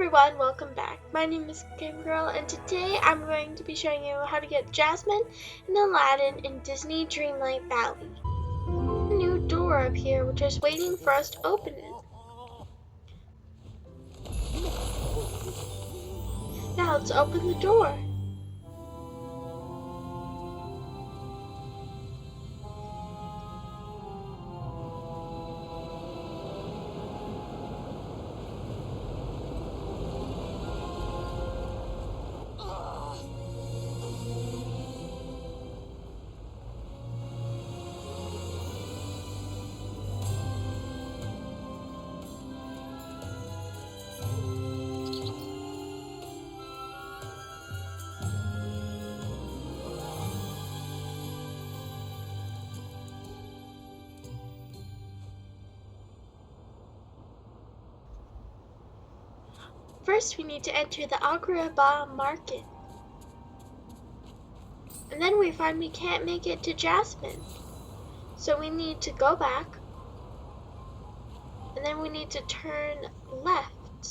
everyone, welcome back. My name is Game Girl, and today I'm going to be showing you how to get Jasmine and Aladdin in Disney Dreamlight Valley. A new door up here, which is waiting for us to open it. Now let's open the door. First, we need to enter the Agrabah market. And then we find we can't make it to Jasmine. So we need to go back. And then we need to turn left.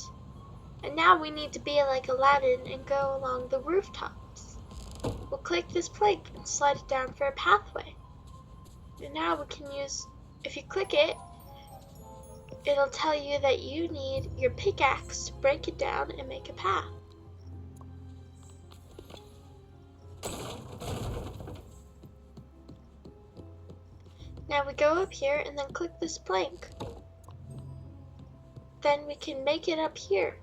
And now we need to be like Aladdin and go along the rooftops. We'll click this plank and slide it down for a pathway. And now we can use, if you click it, it'll tell you that you need your pickaxe to break it down and make a path. Now we go up here and then click this plank. Then we can make it up here.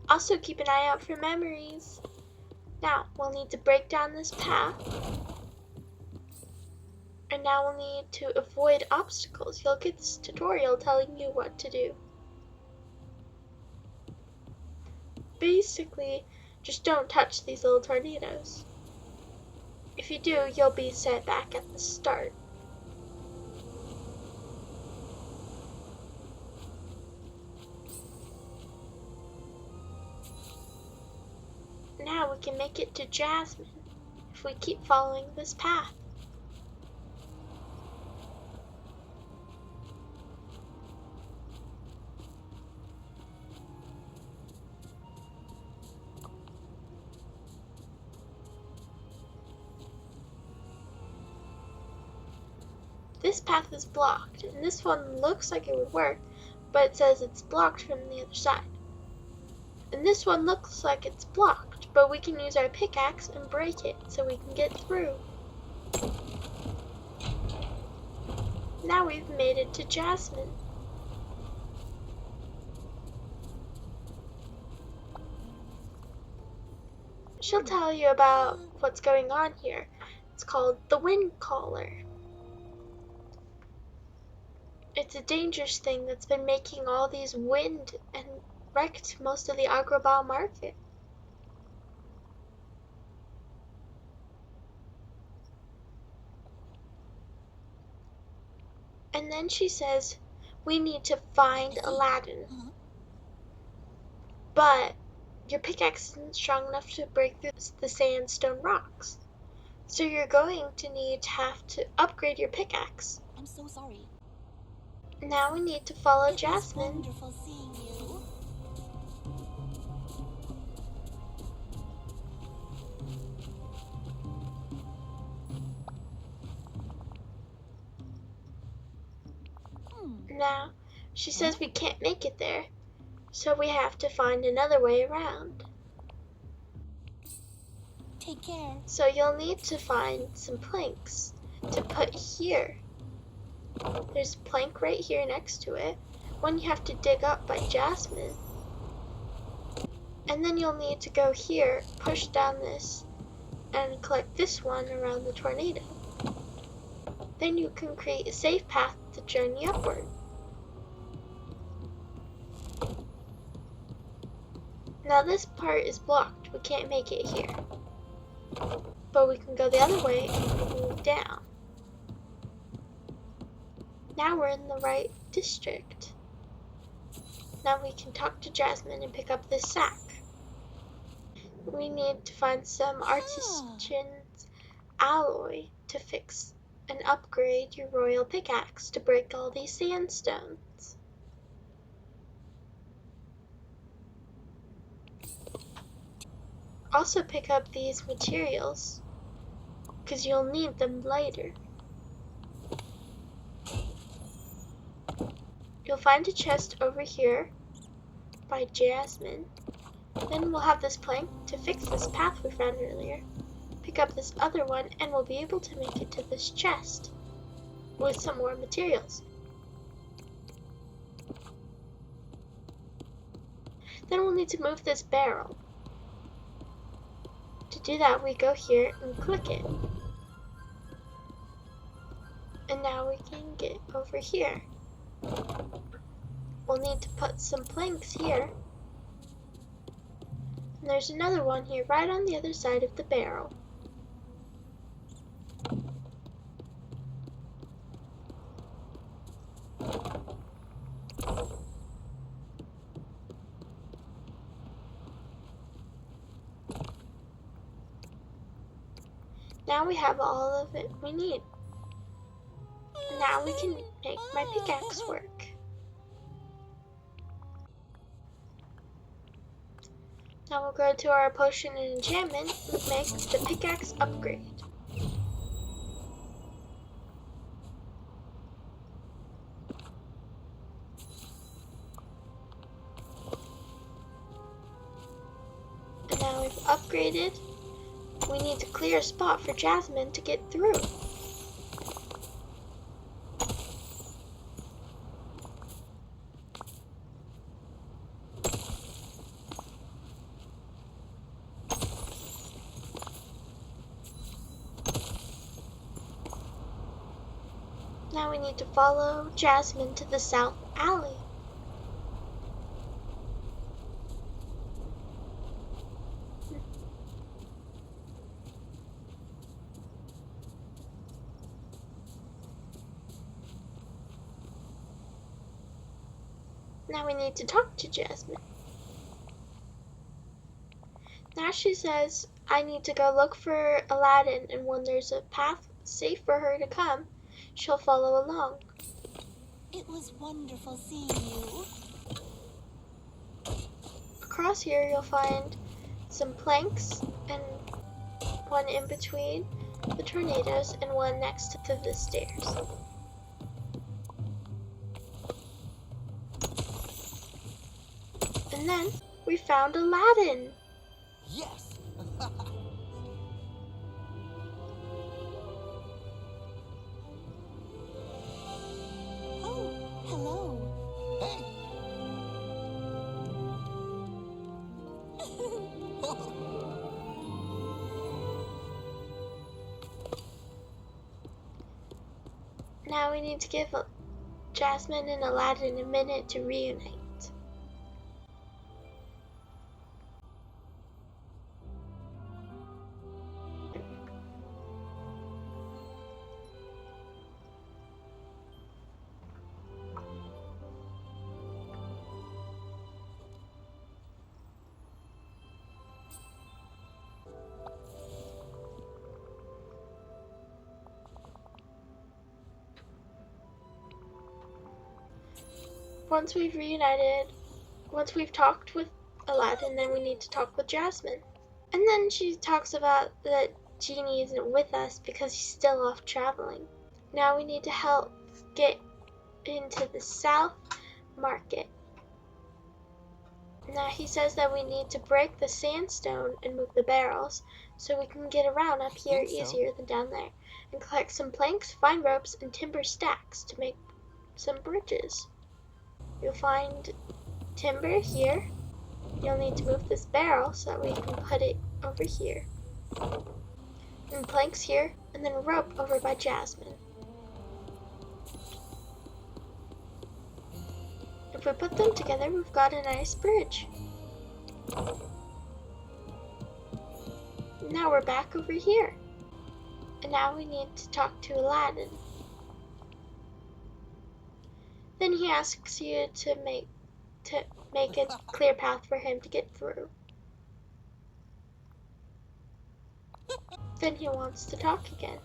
Also keep an eye out for memories. Now we'll need to break down this path. And now we'll need to avoid obstacles. You'll get this tutorial telling you what to do. Basically, just don't touch these little tornadoes. If you do, you'll be set back at the start. Now we can make it to Jasmine if we keep following this path. This path is blocked, and this one looks like it would work, but it says it's blocked from the other side. And this one looks like it's blocked, but we can use our pickaxe and break it so we can get through. Now we've made it to Jasmine. She'll tell you about what's going on here. It's called the Windcaller. It's a dangerous thing that's been making all these wind and wrecked most of the Agrabah market. And then she says, we need to find Aladdin. But your pickaxe isn't strong enough to break through the sandstone rocks. So you're going to have to upgrade your pickaxe. I'm so sorry. Now we need to follow Jasmine. Wonderful seeing you. Now, she says we can't make it there, so we have to find another way around. Take care. So you'll need to find some planks to put here. There's a plank right here next to it, one you have to dig up by Jasmine. And then you'll need to go here, push down this, and collect this one around the tornado. Then you can create a safe path to journey upward. Now this part is blocked, we can't make it here. But we can go the other way and move down. Now we're in the right district. Now we can talk to Jasmine and pick up this sack. We need to find some artisan's alloy to fix and upgrade your royal pickaxe to break all these sandstones. Also pick up these materials, because you'll need them later. You'll find a chest over here by Jasmine. Then we'll have this plank to fix this path we found earlier. Pick up this other one and we'll be able to make it to this chest with some more materials. Then we'll need to move this barrel. To do that, we go here and click it. And now we can get over here. We'll need to put some planks here. And there's another one here right on the other side of the barrel. Now we have all of it we need. Now we can make my pickaxe work. Now we'll go to our potion and enchantment and make the pickaxe upgrade. And now we've upgraded. We need to clear a spot for Jasmine to get through. Now we need to follow Jasmine to the south alley. Now we need to talk to Jasmine. Now she says, I need to go look for Aladdin, and when there's a path safe for her to come, she'll follow along. It was wonderful seeing you. Across here you'll find some planks, and one in between the tornadoes and one next to the stairs. And then we found Aladdin. Yes! Oh, hello. Hey! Now we need to give Jasmine and Aladdin a minute to reunite. Once we've reunited, once we've talked with Aladdin, then we need to talk with Jasmine. And then she talks about that Genie isn't with us because he's still off traveling. Now we need to help get into the South Market. Now he says that we need to break the sandstone and move the barrels so we can get around up here easier than down there, and collect some planks, find ropes, and timber stacks to make some bridges. You'll find timber here. You'll need to move this barrel so that we can put it over here. And planks here, and then a rope over by Jasmine. If we put them together, we've got a nice bridge. Now we're back over here. And now we need to talk to Aladdin. Then he asks you to make a clear path for him to get through. Then he wants to talk again.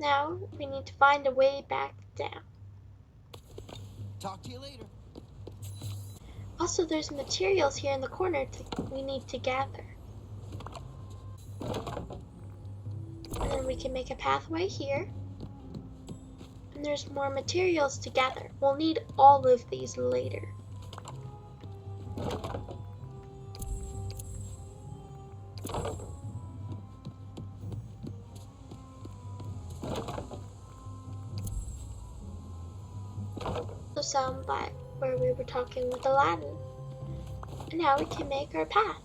Now we need to find a way back down. Talk to you later. Also, there's materials here in the corner we need to gather. And then we can make a pathway here. And there's more materials to gather. We'll need all of these later. The sound by where we were talking with Aladdin. And now we can make our path.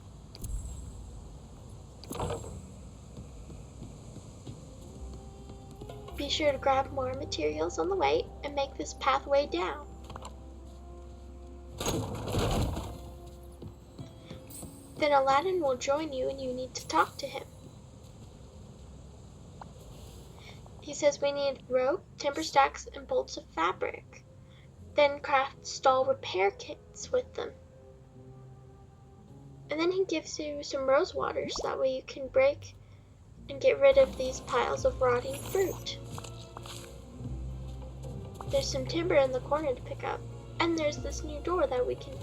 Be sure to grab more materials on the way and make this pathway down. Then Aladdin will join you and you need to talk to him. He says we need rope, timber stacks, and bolts of fabric. Then craft stall repair kits with them. And then he gives you some rose water so that way you can break and get rid of these piles of rotting fruit. There's some timber in the corner to pick up. And there's this new door that we can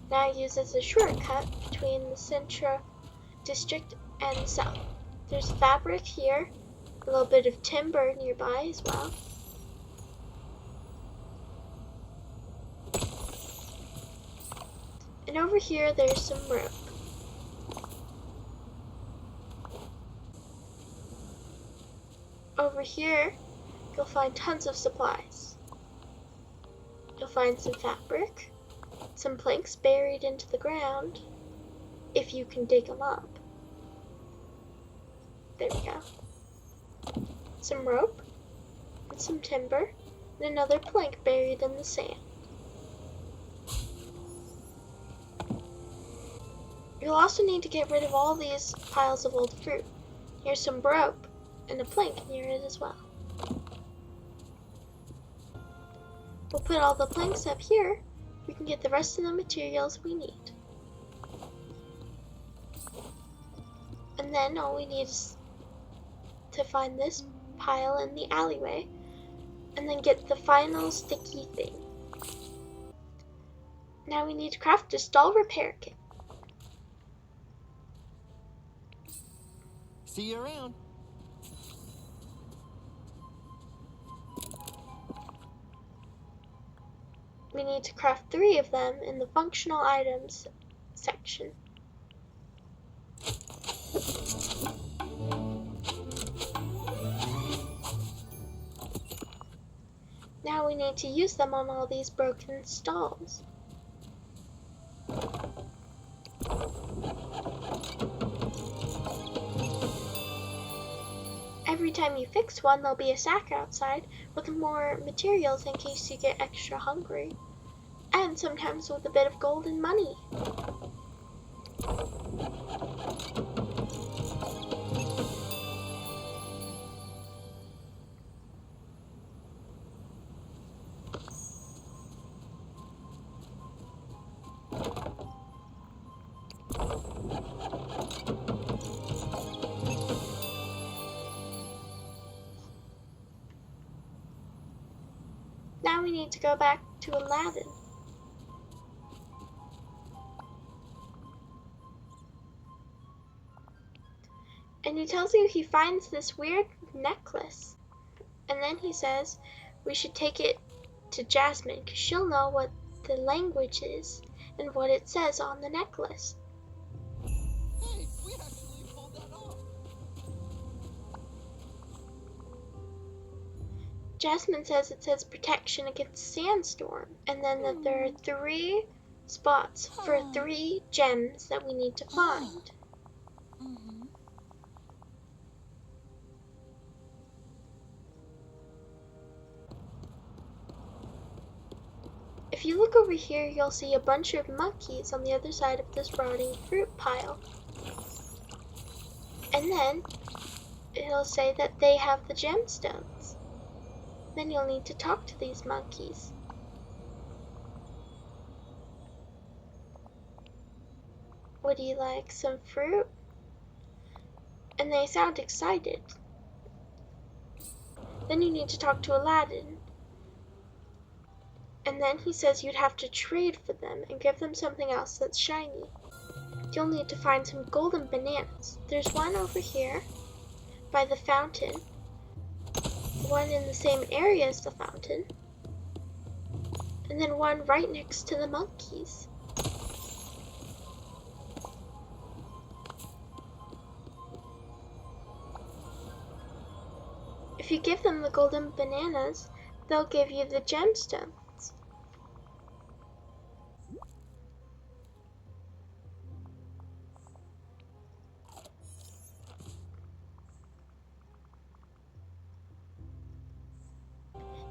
now use as a shortcut between the Central District and the South. There's fabric here, a little bit of timber nearby as well. And over here there's some rope. Over here you'll find tons of supplies. You'll find some fabric, some planks buried into the ground, if you can dig them up. There we go. Some rope, and some timber, and another plank buried in the sand. You'll also need to get rid of all these piles of old fruit. Here's some rope and a plank near it as well. We'll put all the planks up here. We can get the rest of the materials we need. And then all we need is to find this pile in the alleyway and then get the final sticky thing. Now we need to craft a stall repair kit. See you around. We need to craft 3 of them in the functional items section. Now we need to use them on all these broken stalls. Every time you fix one, there'll be a sack outside with more materials in case you get extra hungry. And sometimes with a bit of gold and money. Now we need to go back to Aladdin. And he tells you he finds this weird necklace. And then he says we should take it to Jasmine because she'll know what the language is and what it says on the necklace. Hey, we actually pulled that off. Jasmine says it says protection against sandstorm. And then that there are 3 spots for 3 gems that we need to find. If you look over here, you'll see a bunch of monkeys on the other side of this rotting fruit pile. And then it'll say that they have the gemstones. Then you'll need to talk to these monkeys. Would you like some fruit? And they sound excited. Then you need to talk to Aladdin. And then he says you'd have to trade for them and give them something else that's shiny. You'll need to find some golden bananas. There's one over here by the fountain, one in the same area as the fountain, and then one right next to the monkeys. If you give them the golden bananas, they'll give you the gemstones.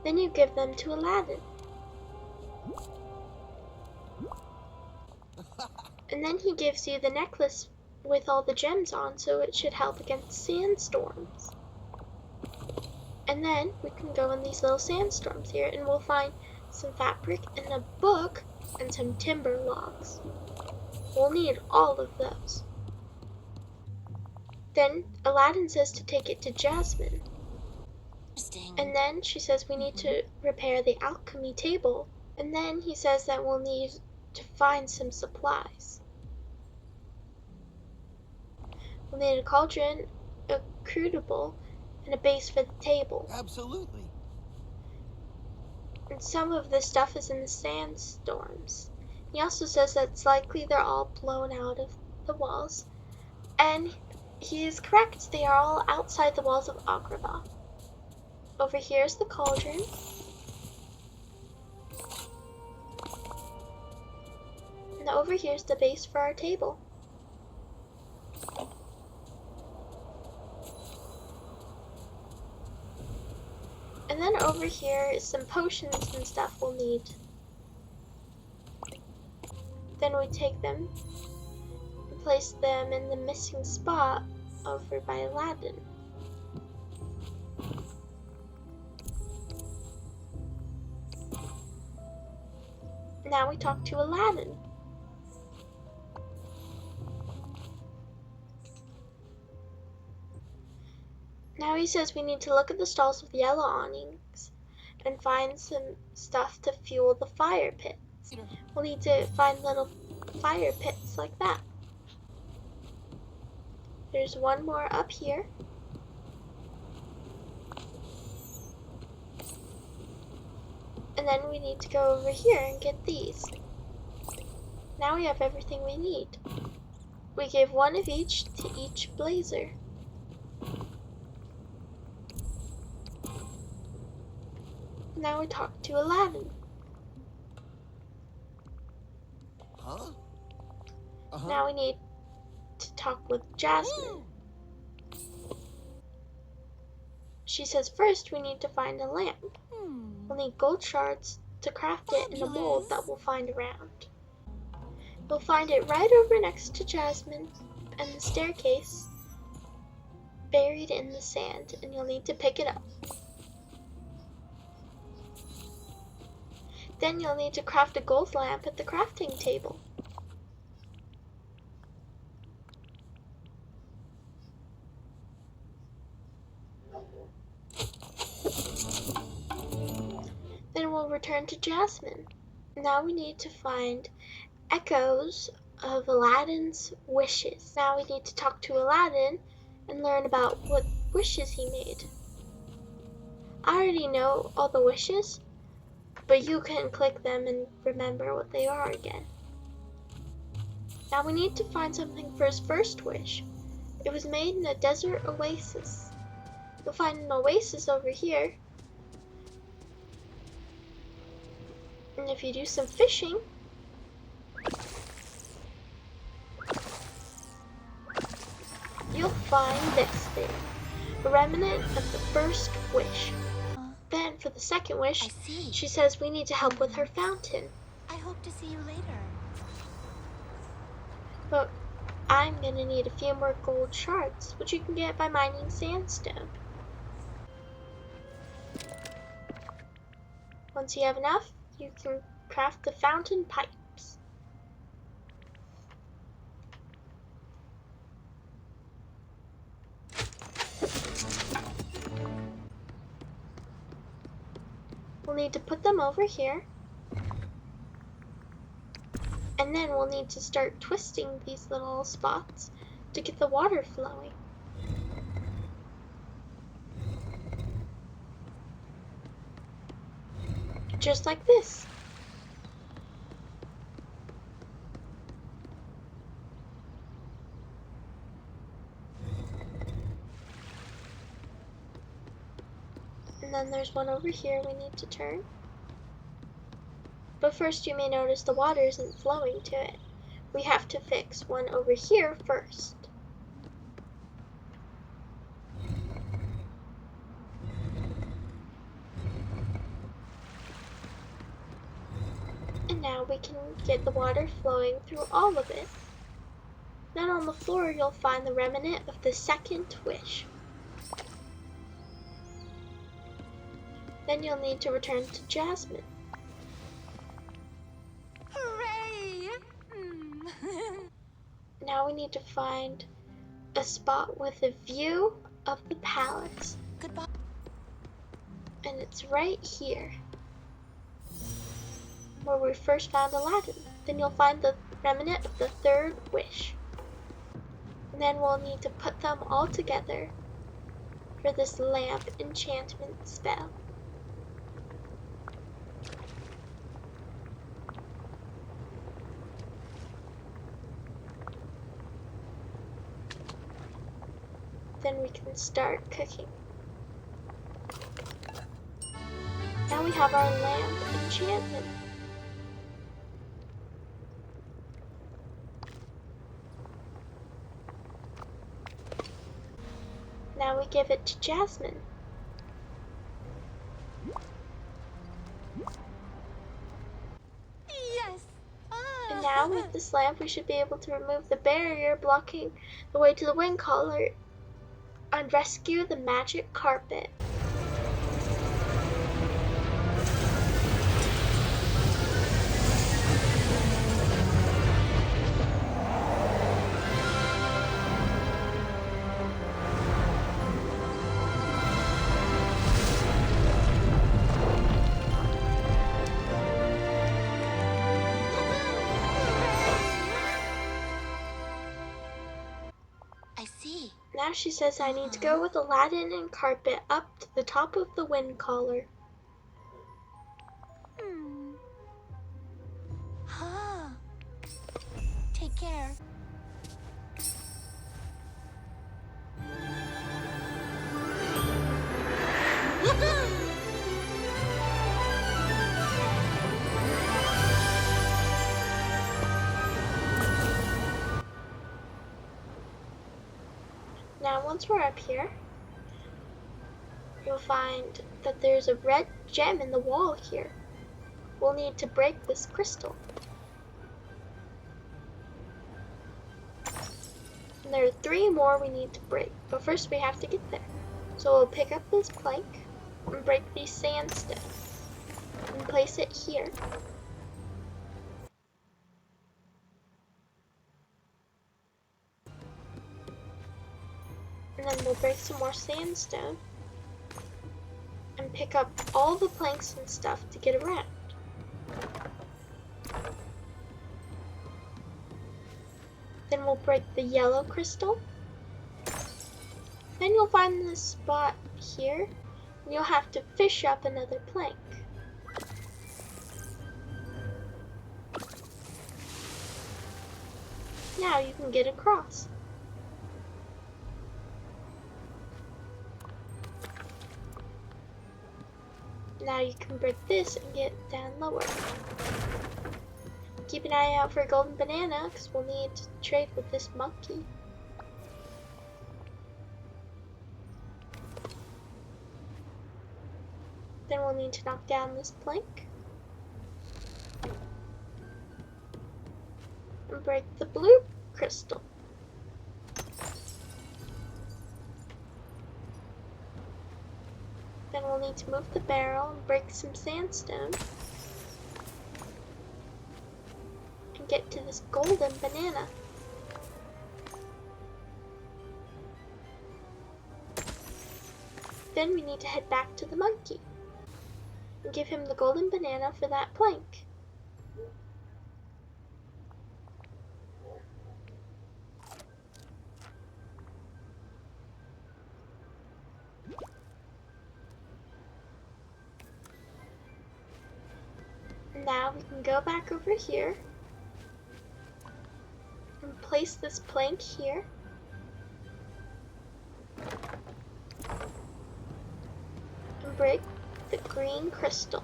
Then you give them to Aladdin. And then he gives you the necklace with all the gems on, so it should help against sandstorms. And then we can go in these little sandstorms here and we'll find some fabric and a book and some timber logs. We'll need all of those. Then Aladdin says to take it to Jasmine. And then she says we need to repair the alchemy table. And then he says that we'll need to find some supplies. We'll need a cauldron, a crucible, and a base for the table. Absolutely. And some of this stuff is in the sandstorms. He also says that it's likely they're all blown out of the walls. And he is correct, they are all outside the walls of Agrabah. Over here is the cauldron. And over here is the base for our table. And then over here is some potions and stuff we'll need. Then we take them and place them in the missing spot over by Aladdin. Now we talk to Aladdin. Now he says we need to look at the stalls with yellow awnings and find some stuff to fuel the fire pits. We'll need to find little fire pits like that. There's one more up here. And then we need to go over here and get these. Now we have everything we need. We gave one of each to each blazer. Now we talk to Aladdin. Huh? Now we need to talk with Jasmine. She says first we need to find a lamp. We'll need gold shards to craft it in a mold that we'll find around. We'll find it right over next to Jasmine and the staircase buried in the sand, and you'll need to pick it up. Then you'll need to craft a gold lamp at the crafting table. Then we'll return to Jasmine. Now we need to find echoes of Aladdin's wishes. Now we need to talk to Aladdin and learn about what wishes he made. I already know all the wishes, but you can click them and remember what they are again. Now we need to find something for his first wish. It was made in a desert oasis. You'll find an oasis over here. And if you do some fishing, you'll find this thing, a remnant of the first wish. Then for the second wish, she says we need to help with her fountain. I hope to see you later. But I'm gonna need a few more gold shards, which you can get by mining sandstone. Once you have enough, you can craft the fountain pipes. We'll need to put them over here. And then we'll need to start twisting these little spots to get the water flowing. Just like this. And then there's one over here we need to turn. But first you may notice the water isn't flowing to it. We have to fix one over here first. And now we can get the water flowing through all of it. Then on the floor you'll find the remnant of the second wish. Then you'll need to return to Jasmine. Hooray! Now we need to find a spot with a view of the palace. Goodbye. And it's right here, where we first found Aladdin. Then you'll find the remnant of the third wish. And then we'll need to put them all together for this lamp enchantment spell. Then we can start cooking. Now we have our lamp enchantment. Now we give it to Jasmine. Yes. And now with this lamp we should be able to remove the barrier blocking the way to the Windcaller and rescue the magic carpet. I see. Now she says I need to go with Aladdin and carpet up to the top of the Windcaller. Huh. Take care. Now once we're up here, you'll find that there's a red gem in the wall here. We'll need to break this crystal. And there are 3 more we need to break, but first we have to get there. So we'll pick up this plank and break these sandstones and place it here. And then we'll break some more sandstone and pick up all the planks and stuff to get around. Then we'll break the yellow crystal. Then you'll find this spot here, and you'll have to fish up another plank. Now you can get across. Now you can break this and get down lower. Keep an eye out for a golden banana, because we'll need to trade with this monkey. Then we'll need to knock down this plank. And break the blue crystal. Then we'll need to move the barrel and break some sandstone. And get to this golden banana. Then we need to head back to the monkey. and give him the golden banana for that plank. Now we can go back over here and place this plank here. And break the green crystal.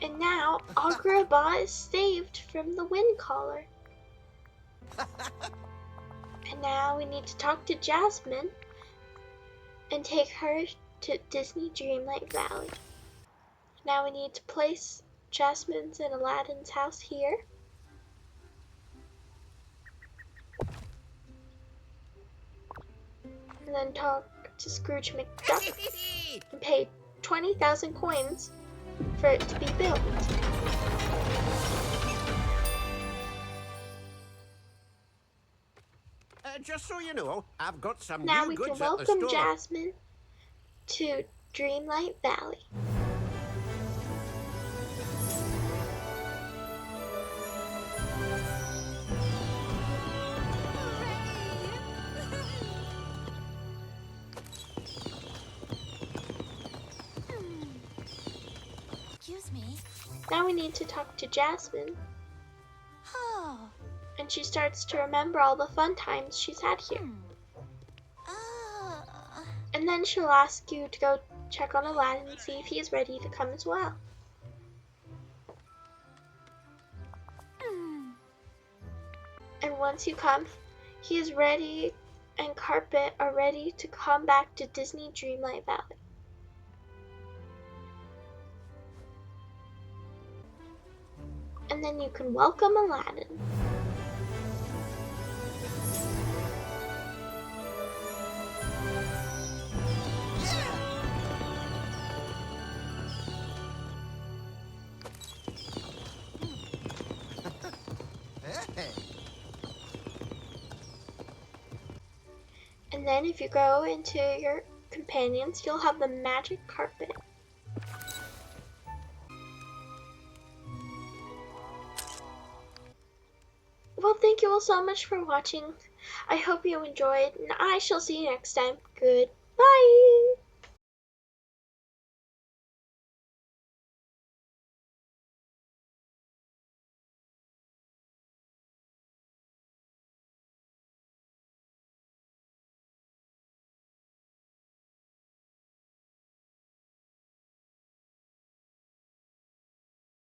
And now Agrabah is saved from the Windcaller. And now we need to talk to Jasmine and take her to Disney Dreamlight Valley. Now we need to place Jasmine's and Aladdin's house here. And then talk to Scrooge McDuck and pay 20,000 coins for it to be built. Just so you know, I've got some Now new we goods can at the welcome store. Jasmine to Dreamlight Valley. Excuse me. Now we need to talk to Jasmine, Oh. and she starts to remember all the fun times she's had here. And then she'll ask you to go check on Aladdin and see if he's ready to come as well. And once you come, he is ready and Carpet are ready to come back to Disney Dreamlight Valley. And then you can welcome Aladdin. Hey. And then if you go into your companions, you'll have the magic carpet. Well, thank you all so much for watching. I hope you enjoyed, and I shall see you next time. Goodbye!